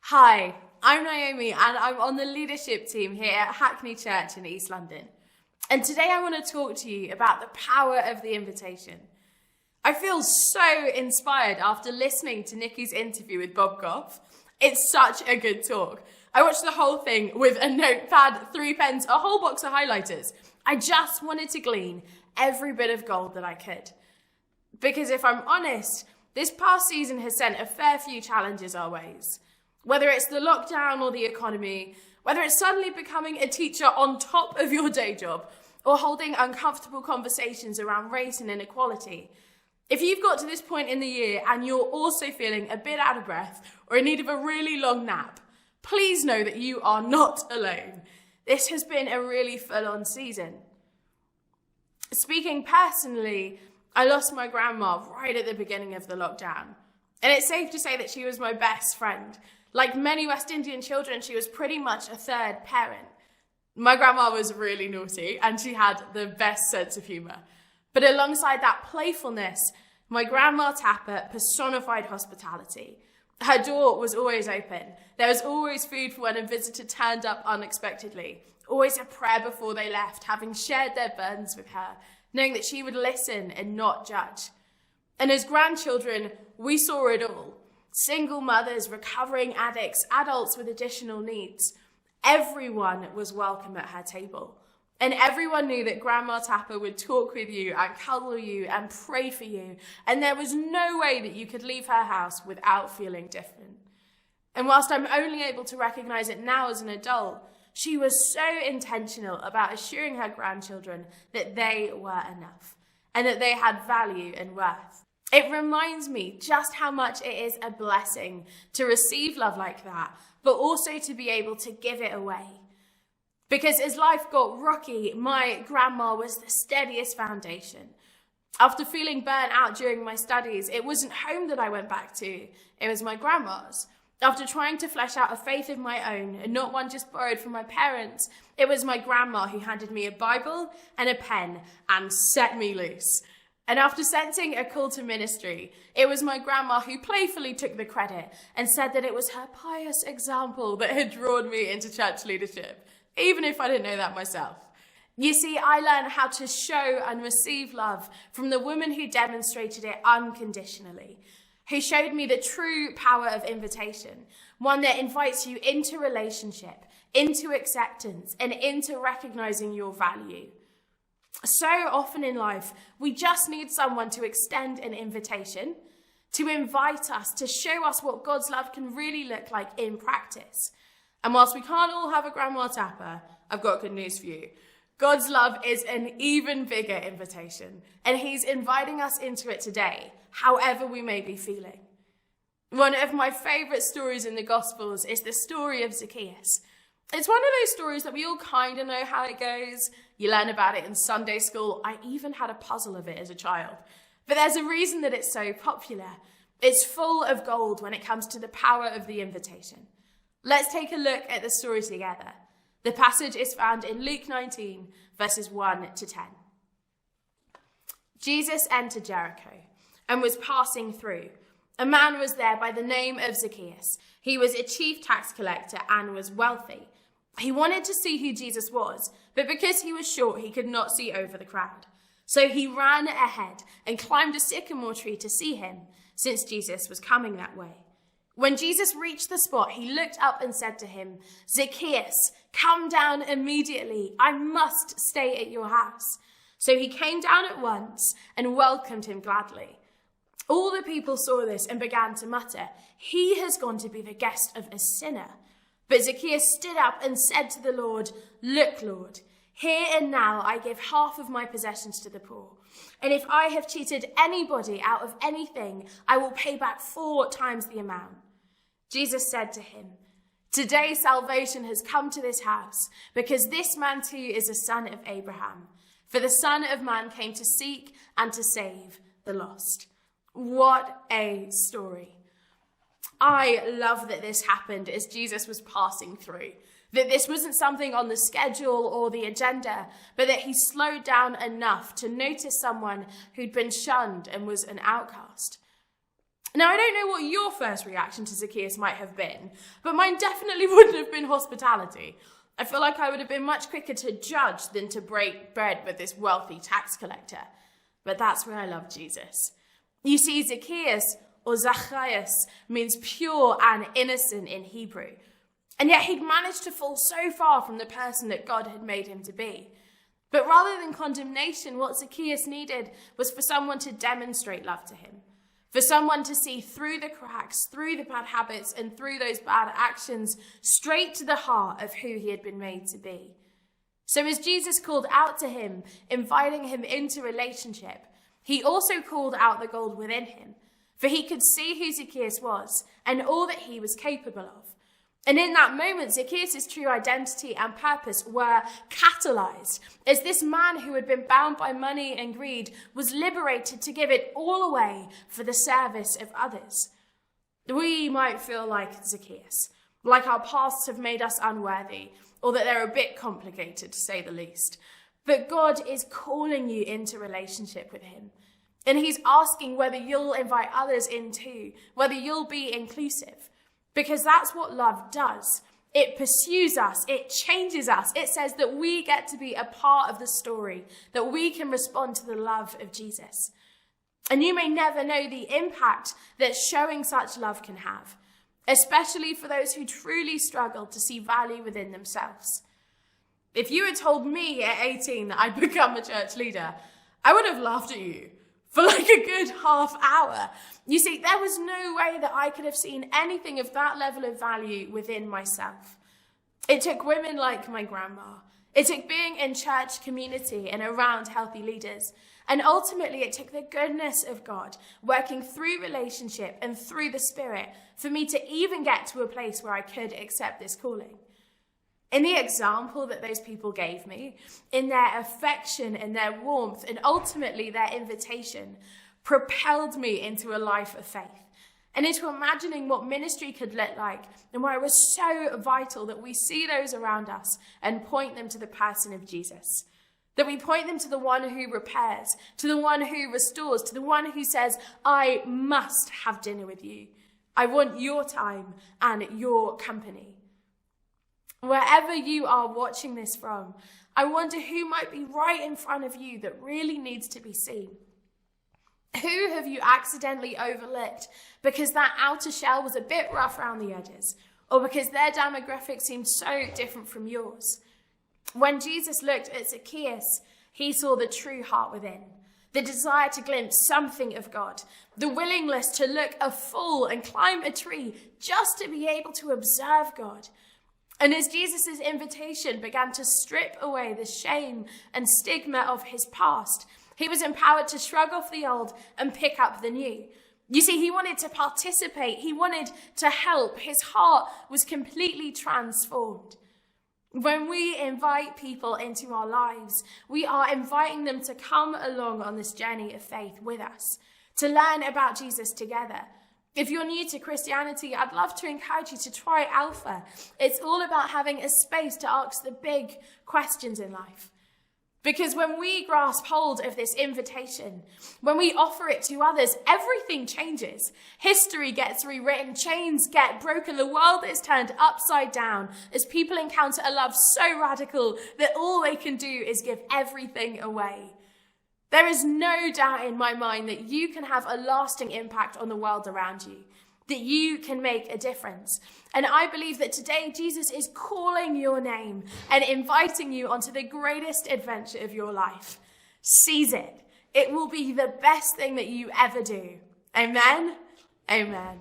Hi, I'm Naomi and I'm on the leadership team here at Hackney Church in East London. And today I want to talk to you about the power of the invitation. I feel so inspired after listening to Nikki's interview with Bob Goff. It's such a good talk. I watched the whole thing with a notepad, 3 pens, a whole box of highlighters. I just wanted to glean every bit of gold that I could. Because if I'm honest, this past season has sent a fair few challenges our ways. Whether it's the lockdown or the economy, whether it's suddenly becoming a teacher on top of your day job, or holding uncomfortable conversations around race and inequality. If you've got to this point in the year and you're also feeling a bit out of breath or in need of a really long nap, please know that you are not alone. This has been a really full-on season. Speaking personally, I lost my grandma right at the beginning of the lockdown. And it's safe to say that she was my best friend. Like many West Indian children, she was pretty much a third parent. My grandma was really naughty and she had the best sense of humour. But alongside that playfulness, my grandma Tapper personified hospitality. Her door was always open. There was always food for when a visitor turned up unexpectedly. Always a prayer before they left, having shared their burdens with her, knowing that she would listen and not judge. And as grandchildren, we saw it all. Single mothers, recovering addicts, adults with additional needs. Everyone was welcome at her table. And everyone knew that Grandma Tapper would talk with you and cuddle you and pray for you. And there was no way that you could leave her house without feeling different. And whilst I'm only able to recognise it now as an adult, she was so intentional about assuring her grandchildren that they were enough and that they had value and worth. It reminds me just how much it is a blessing to receive love like that, but also to be able to give it away. Because as life got rocky, my grandma was the steadiest foundation. After feeling burnt out during my studies, it wasn't home that I went back to, it was my grandma's. After trying to flesh out a faith of my own, and not one just borrowed from my parents, it was my grandma who handed me a Bible and a pen and set me loose. And after sensing a call to ministry, it was my grandma who playfully took the credit and said that it was her pious example that had drawn me into church leadership, even if I didn't know that myself. You see, I learned how to show and receive love from the woman who demonstrated it unconditionally, who showed me the true power of invitation, one that invites you into relationship, into acceptance, and into recognizing your value. So often in life, we just need someone to extend an invitation, to invite us, to show us what God's love can really look like in practice. And whilst we can't all have a Grandma Tapper, I've got good news for you. God's love is an even bigger invitation, and he's inviting us into it today, however we may be feeling. One of my favourite stories in the Gospels is the story of Zacchaeus. It's one of those stories that we all kind of know how it goes. You learn about it in Sunday school. I even had a puzzle of it as a child. But there's a reason that it's so popular. It's full of gold when it comes to the power of the invitation. Let's take a look at the story together. The passage is found in Luke 19, verses 1 to 10. Jesus entered Jericho and was passing through. A man was there by the name of Zacchaeus. He was a chief tax collector and was wealthy. He wanted to see who Jesus was, but because he was short, he could not see over the crowd. So he ran ahead and climbed a sycamore tree to see him, since Jesus was coming that way. When Jesus reached the spot, he looked up and said to him, "Zacchaeus, come down immediately. I must stay at your house." So he came down at once and welcomed him gladly. All the people saw this and began to mutter, "He has gone to be the guest of a sinner." But Zacchaeus stood up and said to the Lord, "Look, Lord, here and now I give half of my possessions to the poor. And if I have cheated anybody out of anything, I will pay back 4 times the amount." Jesus said to him, "Today salvation has come to this house, because this man too is a son of Abraham. For the Son of Man came to seek and to save the lost." What a story. I love that this happened as Jesus was passing through. That this wasn't something on the schedule or the agenda, but that he slowed down enough to notice someone who'd been shunned and was an outcast. Now, I don't know what your first reaction to Zacchaeus might have been, but mine definitely wouldn't have been hospitality. I feel like I would have been much quicker to judge than to break bread with this wealthy tax collector. But that's where I love Jesus. You see, Zacchaeus, or Zacchaeus, means pure and innocent in Hebrew. And yet he'd managed to fall so far from the person that God had made him to be. But rather than condemnation, what Zacchaeus needed was for someone to demonstrate love to him. For someone to see through the cracks, through the bad habits, and through those bad actions, straight to the heart of who he had been made to be. So as Jesus called out to him, inviting him into relationship, he also called out the gold within him. For he could see who Zacchaeus was and all that he was capable of. And in that moment, Zacchaeus' true identity and purpose were catalyzed as this man who had been bound by money and greed was liberated to give it all away for the service of others. We might feel like Zacchaeus, like our pasts have made us unworthy, or that they're a bit complicated to say the least. But God is calling you into relationship with him. And he's asking whether you'll invite others in too, whether you'll be inclusive. Because that's what love does. It pursues us. It changes us. It says that we get to be a part of the story, that we can respond to the love of Jesus. And you may never know the impact that showing such love can have, especially for those who truly struggle to see value within themselves. If you had told me at 18 that I'd become a church leader, I would have laughed at you for like a good half hour. You see, there was no way that I could have seen anything of that level of value within myself. It took women like my grandma. It took being in church community and around healthy leaders. And ultimately, it took the goodness of God working through relationship and through the Spirit for me to even get to a place where I could accept this calling. In the example that those people gave me, in their affection and their warmth, and ultimately their invitation, propelled me into a life of faith and into imagining what ministry could look like, and why it was so vital that we see those around us and point them to the person of Jesus. That we point them to the one who repairs, to the one who restores, to the one who says, I must have dinner with you. I want your time and your company. Wherever you are watching this from, I wonder who might be right in front of you that really needs to be seen. Who have you accidentally overlooked because that outer shell was a bit rough around the edges, or because their demographic seemed so different from yours? When Jesus looked at Zacchaeus, he saw the true heart within, the desire to glimpse something of God, the willingness to look a fool and climb a tree just to be able to observe God. And as Jesus' invitation began to strip away the shame and stigma of his past, he was empowered to shrug off the old and pick up the new. You see, he wanted to participate. He wanted to help. His heart was completely transformed. When we invite people into our lives, we are inviting them to come along on this journey of faith with us, to learn about Jesus together. If you're new to Christianity, I'd love to encourage you to try Alpha. It's all about having a space to ask the big questions in life. Because when we grasp hold of this invitation, when we offer it to others, everything changes. History gets rewritten, chains get broken, the world is turned upside down as people encounter a love so radical that all they can do is give everything away. There is no doubt in my mind that you can have a lasting impact on the world around you, that you can make a difference. And I believe that today Jesus is calling your name and inviting you onto the greatest adventure of your life. Seize it. It will be the best thing that you ever do. Amen? Amen.